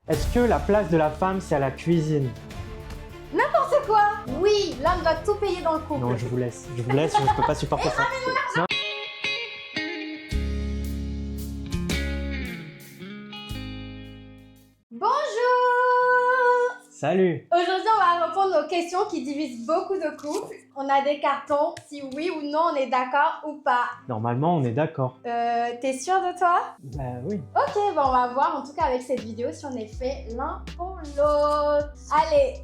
Est-ce que la place de la femme, c'est à la cuisine? N'importe quoi. Oui, l'homme doit tout payer dans le couple. Non, je vous laisse, je peux pas supporter ça. Non. Bonjour. Salut. Aujourd'hui, on va répondre aux questions qui divisent beaucoup de couples. On a des cartons, si oui ou non on est d'accord ou pas. Normalement, on est d'accord. T'es sûr de toi? Bah oui. Ok, bon, on va voir en tout cas avec cette vidéo si on est fait l'un pour l'autre. Allez.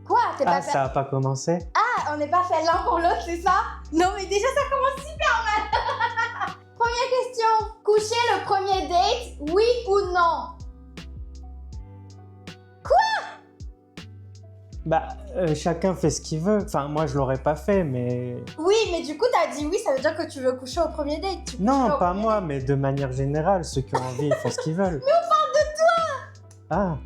Quoi? T'es pas fait? Ça a pas commencé? Ah, on n'est pas fait l'un pour l'autre, c'est ça? Non, mais déjà, ça commence super mal. Première question. Coucher le premier date, oui ou non? Bah, chacun fait ce qu'il veut. Enfin, moi, je l'aurais pas fait, mais... Oui, mais du coup, t'as dit oui, ça veut dire que tu veux coucher au premier date. Tu Non, coucherais au pas premier moi, date. mais de manière générale, ceux qui ont envie, ils font ce qu'ils veulent. Mais on parle de toi! Ah,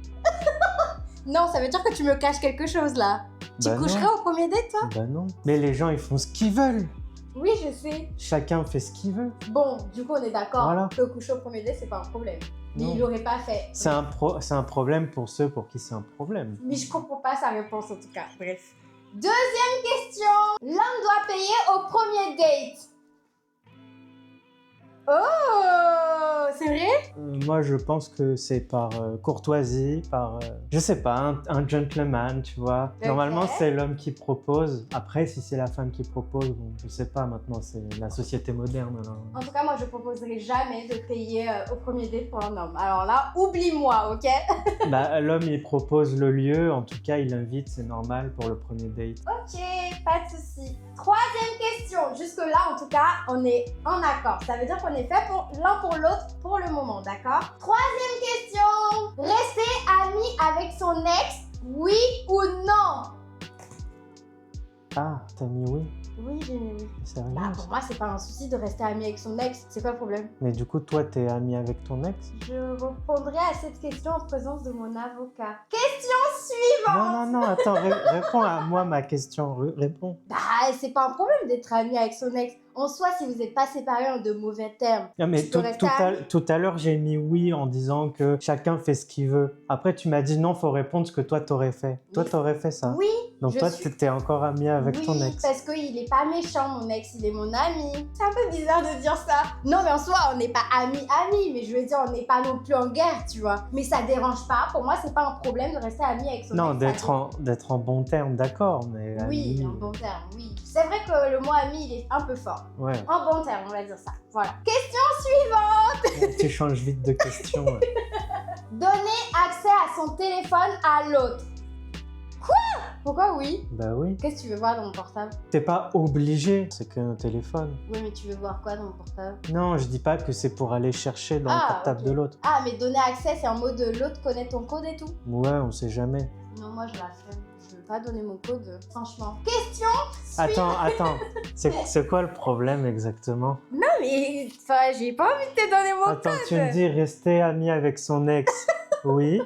Non, ça veut dire que tu me caches quelque chose, là. Tu bah coucherais non. au premier date, toi? Bah non. Mais les gens, ils font ce qu'ils veulent. Oui, je sais. Chacun fait ce qu'il veut. Bon, du coup, on est d'accord Voilà. que coucher au premier date, c'est pas un problème. Mais Non. il l'aurait pas fait. C'est un problème pour ceux pour qui c'est un problème. Mais je comprends pas sa réponse, en tout cas. Bref. Deuxième question. L'homme doit payer au premier date. Oh, c'est vrai? Moi, je pense que c'est par courtoisie, par... je sais pas, un gentleman, tu vois. Ok. Normalement, c'est l'homme qui propose. Après, si c'est la femme qui propose, bon, je sais pas, maintenant, c'est la société moderne. Alors... En tout cas, moi, je proposerai jamais de payer au premier date pour un homme. Alors là, oublie-moi, ok? Bah, l'homme, il propose le lieu, en tout cas, il invite, c'est normal pour le premier date. Ok, pas de souci. Troisième question. Jusque-là, en tout cas, on est en accord. Ça veut dire qu'on est fait pour l'un pour l'autre pour le moment, d'accord? Troisième question. Rester ami avec son ex, oui ou non? Ah, t'as mis oui? Oui, j'ai mis oui. C'est rien. Bah, pour moi, c'est pas un souci de rester ami avec son ex. C'est quoi le problème? Mais du coup, toi, t'es ami avec ton ex? Je répondrai à cette question en présence de mon avocat. Question suivante. Non, attends, réponds à moi ma question, réponds. Bah, c'est pas un problème d'être ami avec son ex. En soi, si vous n'êtes pas séparés en de mauvais termes, Non, mais tu peux rester ami. tout à l'heure, j'ai mis oui en disant que chacun fait ce qu'il veut. Après, tu m'as dit non, faut répondre ce que toi, t'aurais fait. Toi, Oui. t'aurais fait ça? Oui. Donc je toi, suis- t'étais encore ami avec oui, ton ex. parce qu'il est pas méchant, mon ex, il est mon ami. C'est un peu bizarre de dire ça. Non, mais en soi, on n'est pas amis, mais je veux dire, on n'est pas non plus en guerre, tu vois. Mais ça dérange pas. Pour moi, c'est pas un problème de rester ami avec son Non, ex. d'être en bon terme, d'accord, mais Oui, ami, en bon terme, oui. C'est vrai que le mot ami, il est un peu fort. ouais. En bon terme, on va dire ça. Voilà. Question suivante. Tu changes vite de question. Ouais. Donner accès à son téléphone à l'autre. Quoi? Pourquoi oui? Bah oui. Qu'est-ce que tu veux voir dans mon portable? T'es pas obligé, c'est qu'un téléphone. Oui, mais tu veux voir quoi dans mon portable? Non, je dis pas que c'est pour aller chercher dans Ah, le portable ok. de l'autre. Ah, mais donner accès, c'est en mode l'autre connaît ton code et tout? Ouais, on sait jamais. Non, moi je la flemme. Je veux pas donner mon code, franchement. Question Attends, c'est quoi le problème exactement? Non, mais enfin, j'ai pas envie de te donner mon Attends, code. tu me dis rester ami avec son ex, oui.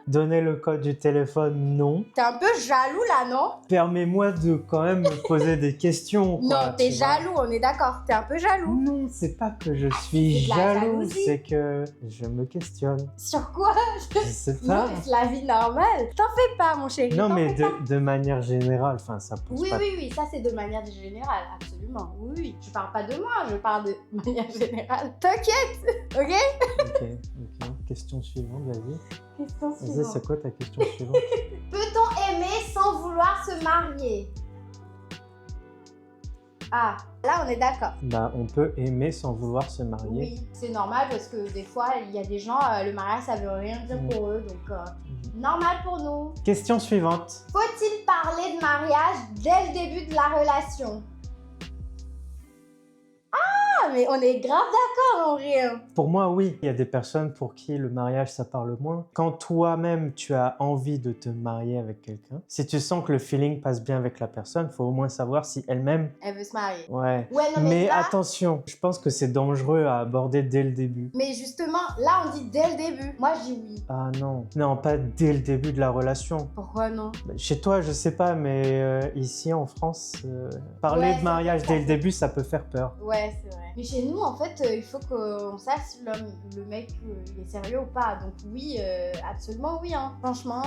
Donner le code du téléphone, non. T'es un peu jaloux là, non? Permets-moi de quand même me poser des questions. Quoi, Non, t'es tu vois. jaloux, on est d'accord. T'es un peu jaloux. Non, c'est pas que je suis c'est de la jaloux, jalousie. c'est que je me questionne. Sur quoi? Je sais Non, pas. mais c'est la vie normale. T'en fais pas, mon chéri. Non, t'en mais fais pas. de manière générale, enfin, ça pose Oui, pas. oui, ça c'est de manière générale, absolument. Oui, oui. Je parle pas de moi, je parle de manière générale. T'inquiète, ok? Ok. Question suivante, vas-y. Question Vas-y, suivante. c'est quoi ta question suivante? Peut-on aimer sans vouloir se marier? Ah, là on est d'accord. Bah, on peut aimer sans vouloir se marier. Oui, c'est normal parce que des fois il y a des gens, le mariage ça veut rien dire pour eux, donc normal pour nous. Question suivante. Faut-il parler de mariage dès le début de la relation? Ah, mais on est grave d'accord en vrai. Pour moi, oui. Il y a des personnes pour qui le mariage, ça parle moins. Quand toi-même, tu as envie de te marier avec quelqu'un, si tu sens que le feeling passe bien avec la personne, faut au moins savoir si elle-même... Elle veut se marier. Ouais. Ouais, non, Mais là, attention, je pense que c'est dangereux à aborder dès le début. mais justement, là on dit dès le début. Moi je dis oui. Ah non. Non, pas dès le début de la relation. Pourquoi non? Bah, chez toi, je sais pas, mais ici en France, parler Ouais, de mariage c'est dès vrai, le début, ça peut faire peur. Ouais, c'est vrai. Mais chez nous, en fait, il faut qu'on sache si le mec il est sérieux ou pas. Donc oui, absolument oui. Hein. Franchement.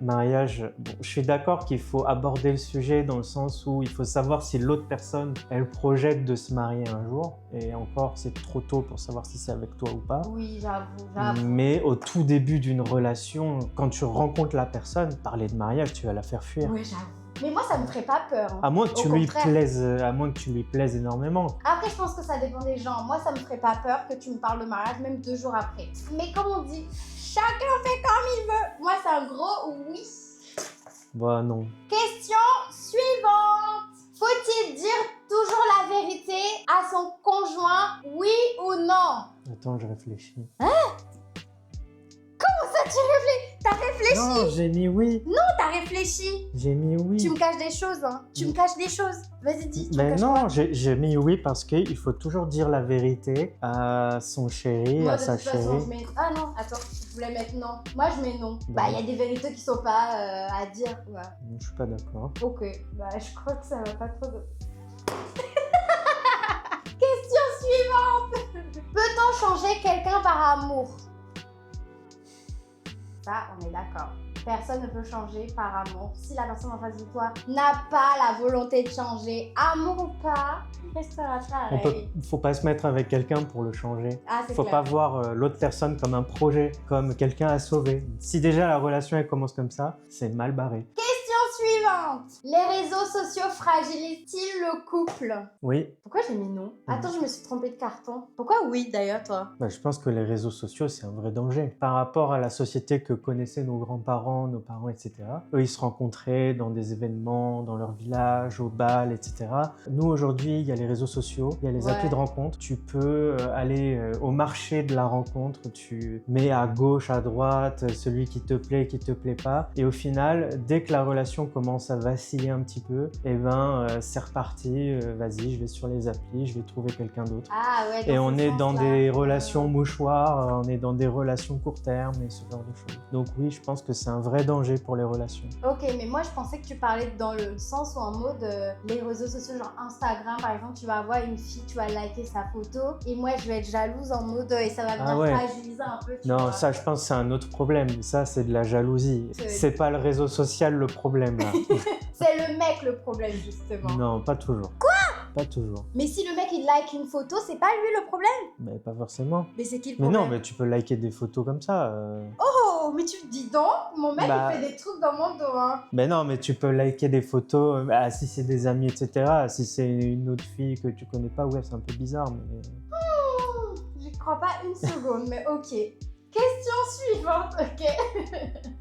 Mariage, bon, je suis d'accord qu'il faut aborder le sujet dans le sens où il faut savoir si l'autre personne, elle projette de se marier un jour. Et encore, c'est trop tôt pour savoir si c'est avec toi ou pas. Oui, j'avoue. Mais au tout début d'une relation, quand tu rencontres la personne, parler de mariage, tu vas la faire fuir. Oui, j'avoue. Mais moi, ça me ferait pas peur. Hein. À moins que Au contraire. à moins que tu lui plaises énormément. Après, je pense que ça dépend des gens. Moi, ça me ferait pas peur que tu me parles de mariage, même 2 jours après. Mais comme on dit, chacun fait comme il veut. Moi, c'est un gros oui. Bah non. Question suivante. Faut-il dire toujours la vérité à son conjoint, oui ou non? Attends, je réfléchis. Comment ça, tu réfléchis? T'as réfléchi? Non, j'ai mis oui. Non, t'as réfléchi. J'ai mis oui. Tu me caches des choses, hein. Tu me caches des choses. Vas-y, dis. Mais non, j'ai mis oui parce qu'il faut toujours dire la vérité à son chéri, Moi, à de sa toute façon, chérie. je mets... Ah non, attends, je voulais mettre non. Moi, je mets non. Bah, Bah, il y a des vérités qui sont pas à dire, quoi. Je suis pas d'accord. Ok, bah, je crois que ça va pas trop de... Question suivante. Peut-on changer quelqu'un par amour? Ça, on est d'accord. Personne ne peut changer par amour. Si la personne en face de toi n'a pas la volonté de changer, amour ou pas, il restera pareil. Faut pas se mettre avec quelqu'un pour le changer. Ah, c'est Faut clair. pas voir l'autre personne comme un projet, comme quelqu'un à sauver. Si déjà la relation elle commence comme ça, c'est mal barré. Question suivante. Les réseaux sociaux fragilisent-ils le couple? Oui, Pourquoi j'ai mis non? Attends, je me suis trompée de carton. Pourquoi oui d'ailleurs, toi? bah, je pense que les réseaux sociaux c'est un vrai danger. Par rapport à la société que connaissaient nos grands-parents, nos parents, etc. Eux ils se rencontraient dans des événements, dans leur village, au bal, etc. Nous aujourd'hui il y a les réseaux sociaux, il y a les applis de rencontre. Tu peux aller au marché de la rencontre, tu mets à gauche, à droite celui qui te plaît pas. Et au final, dès que la relation commence à vaciller un petit peu, et ben c'est reparti, vas-y, je vais sur les applis, je vais trouver quelqu'un d'autre. Ah ouais. Et on est dans sens-là. des relations mouchoirs, on est dans des relations court terme et ce genre de choses. Donc oui, je pense que c'est un vrai danger pour les relations. Ok, mais moi je pensais que tu parlais dans le sens où en mode les réseaux sociaux, genre Instagram par exemple, tu vas avoir une fille, tu vas liker sa photo et moi je vais être jalouse en mode et ça va venir fragiliser un peu. Non, vois. ça je pense que c'est un autre problème. Ça c'est de la jalousie. C'est pas le réseau social le problème là. C'est le mec le problème justement. Non, pas toujours. Quoi? Pas toujours. Mais si le mec il like une photo, c'est pas lui le problème? Mais pas forcément. Mais c'est qui le Mais problème? non, mais tu peux liker des photos comme ça. Oh, mais tu te dis donc, mon mec Bah. il fait des trucs dans mon dos hein. Mais non, mais tu peux liker des photos, si c'est des amis, etc. Si c'est une autre fille que tu connais pas, ouais, c'est un peu bizarre, mais... J'y crois pas une seconde, mais ok. Question suivante, ok.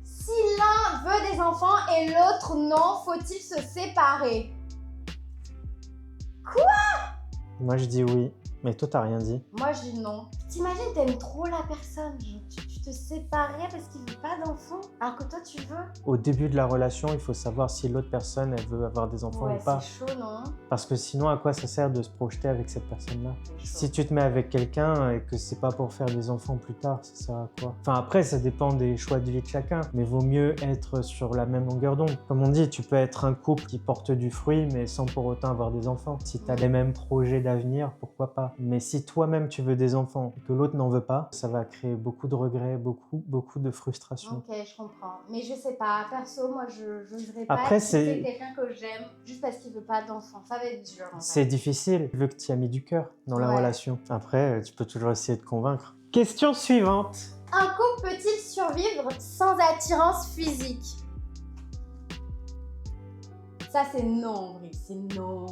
Si l'un veut des enfants et l'autre non, faut-il se séparer? Moi, je dis oui. Mais toi, t'as rien dit. Moi, je dis non. T'imagines, t'aimes trop la personne, genre, tu te séparais parce qu'il veut pas d'enfants, alors que toi, tu veux? Au début de la relation, il faut savoir si l'autre personne, elle veut avoir des enfants Ouais, ou pas. c'est chaud, non? Parce que sinon, à quoi ça sert de se projeter avec cette personne-là? Si tu te mets avec quelqu'un et que c'est pas pour faire des enfants plus tard, ça sert à quoi? Enfin, après, ça dépend des choix de vie de chacun. Mais vaut mieux être sur la même longueur d'onde. Comme on dit, tu peux être un couple qui porte du fruit, mais sans pour autant avoir des enfants. Si tu as les mêmes projets d'avenir, pourquoi pas? Mais si toi-même tu veux des enfants et que l'autre n'en veut pas, ça va créer beaucoup de regrets, beaucoup de frustration. Ok, je comprends. Mais je sais pas, perso, moi, je n'oserais pas Après, quitter quelqu'un que j'aime juste parce qu'il veut pas d'enfants. Ça va être dur, en fait. C'est difficile, vu que tu as mis du cœur dans la Ouais. relation. Après, tu peux toujours essayer de convaincre. Question suivante. Un couple peut-il survivre sans attirance physique? Ça, c'est non, en vrai. C'est non.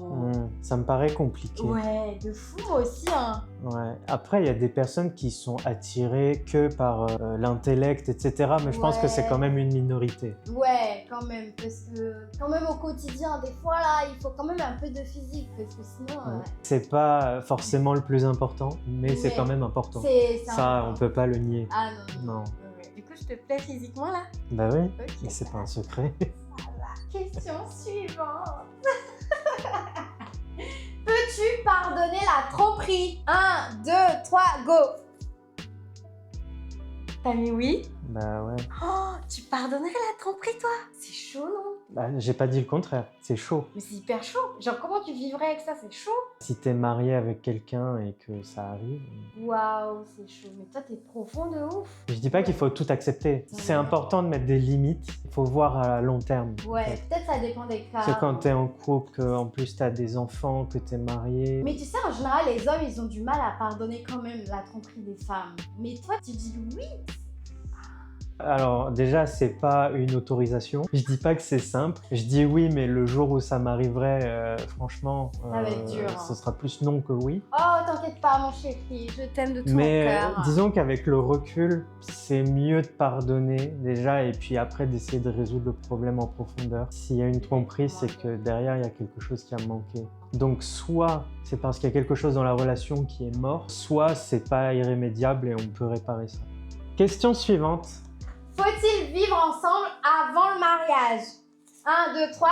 Ça me paraît compliqué. Ouais, de fou, moi aussi, hein. Ouais. Après, il y a des personnes qui sont attirées que par l'intellect, etc. Mais je pense que c'est quand même une minorité. Ouais, quand même. Parce que, quand même, au quotidien, des fois, là, il faut quand même un peu de physique. Parce que sinon... C'est pas forcément le plus important, mais c'est quand même important. Ça, on peut pas le nier. Ah non. Non. Ouais. Du coup, je te plais physiquement, là? Bah oui, Ok. mais c'est pas un secret. Question suivante. Peux-tu pardonner la tromperie? 1, 2, 3, go! T'as mis oui? Bah ouais. Oh, Tu pardonnerais la tromperie, toi? C'est chaud, non? Bah, j'ai pas dit le contraire, c'est chaud. Mais c'est hyper chaud. Genre, comment tu vivrais avec ça? C'est chaud. Si t'es marié avec quelqu'un et que ça arrive... Waouh, c'est chaud. Mais toi, t'es profond de ouf. Je dis pas qu'il faut tout accepter. C'est Ouais. important de mettre des limites. Il faut voir à long terme. Ouais, peut-être ça dépend des cas. C'est quand t'es en couple, qu'en plus t'as des enfants, que t'es marié. Mais tu sais, en général, les hommes, ils ont du mal à pardonner quand même la tromperie des femmes. Mais toi, tu dis oui. Alors déjà, c'est pas une autorisation. Je dis pas que c'est simple. Je dis oui, mais le jour où ça m'arriverait, franchement, Ça va être dur, hein. ce sera plus non que oui. Oh, t'inquiète pas, mon chéri, je t'aime de tout Mais mon cœur. disons qu'avec le recul, c'est mieux de pardonner déjà et puis après d'essayer de résoudre le problème en profondeur. S'il y a une tromperie, c'est que derrière, il y a quelque chose qui a manqué. Donc soit c'est parce qu'il y a quelque chose dans la relation qui est mort, soit c'est pas irrémédiable et on peut réparer ça. Question suivante. Faut-il vivre ensemble avant le mariage? 1, 2, 3.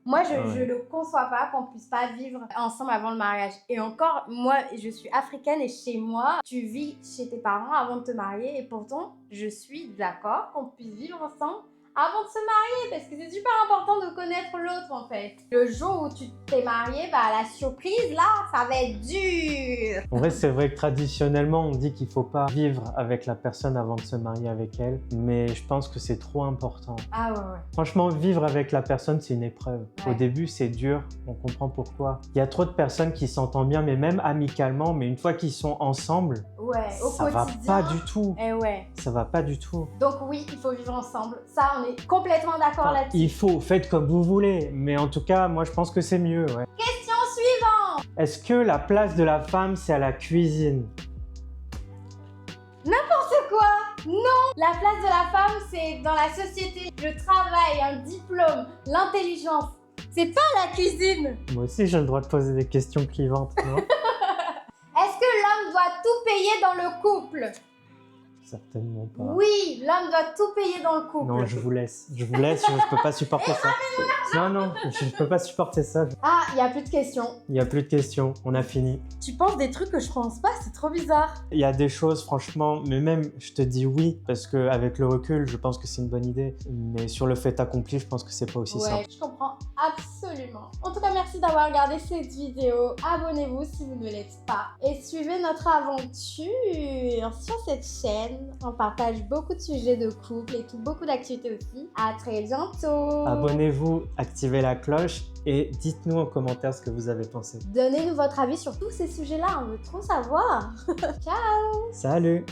Moi, je Ouais. le conçois pas qu'on puisse pas vivre ensemble avant le mariage. Et encore, moi, je suis africaine et chez moi, tu vis chez tes parents avant de te marier. Et pourtant, je suis d'accord qu'on puisse vivre ensemble avant de se marier. Parce que c'est super important de connaître l'autre, en fait. Le jour où tu t'es marié, bah, la surprise, là, ça va être dur. En vrai, c'est vrai que traditionnellement, on dit qu'il faut pas vivre avec la personne avant de se marier avec elle, mais je pense que c'est trop important. Ah ouais, ouais. Franchement, vivre avec la personne, c'est une épreuve. Ouais. Au début, c'est dur, on comprend pourquoi. Il y a trop de personnes qui s'entendent bien, mais même amicalement, mais une fois qu'ils sont ensemble, Ouais, au ça va quotidien. pas du tout. Eh ouais. Ça va pas du tout. Donc oui, il faut vivre ensemble. Ça, on est complètement d'accord Enfin, là-dessus. il faut, faites comme vous voulez, mais en tout cas, moi je pense que c'est mieux. Ouais. Question suivante. Est-ce que la place de la femme, c'est à la cuisine? C'est quoi? Non. La place de la femme, c'est dans la société, le travail, un diplôme, l'intelligence. C'est pas la cuisine. Moi aussi, j'ai le droit de poser des questions clivantes, non? Est-ce que l'homme doit tout payer dans le couple? Certainement pas. Oui, l'homme doit tout payer dans le couple. Non, je vous laisse. Je vous laisse, je peux pas supporter ça. Non, non, je peux pas supporter ça. Ah, il n'y a plus de questions. Il y a plus de questions, on a fini. Tu penses des trucs que je pense pas, c'est trop bizarre. Il y a des choses, franchement, mais même, je te dis oui, parce qu'avec le recul, je pense que c'est une bonne idée. Mais sur le fait accompli, je pense que c'est pas aussi Ouais, simple. je comprends absolument. En tout cas, merci d'avoir regardé cette vidéo. Abonnez-vous si vous ne l'êtes pas. Et suivez notre aventure sur cette chaîne. On partage beaucoup de sujets de couple et tout, beaucoup d'activités aussi. À très bientôt. Abonnez-vous, activez la cloche et dites-nous en commentaire ce que vous avez pensé. Donnez-nous votre avis sur tous ces sujets-là. On veut trop savoir. Ciao. Salut!